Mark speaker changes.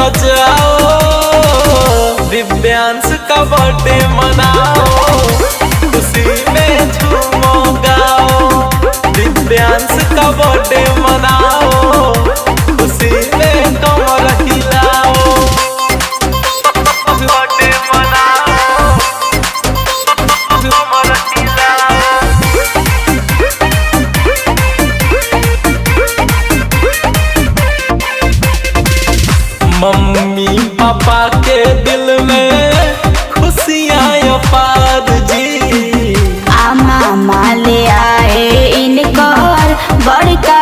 Speaker 1: सजाओ, दिव्यांश का बर्थडे मनाओ, खुशी में झूमो गाओ। दिव्यांश का बर्थडे मनाओ, खुशी में कमर हिलाओ। बर्थडे मनाओ, कमर हिलाओ। मम्मी पापा के दिल में खुशियाँ अपार जी।
Speaker 2: मामा ले आए इनकर बड़का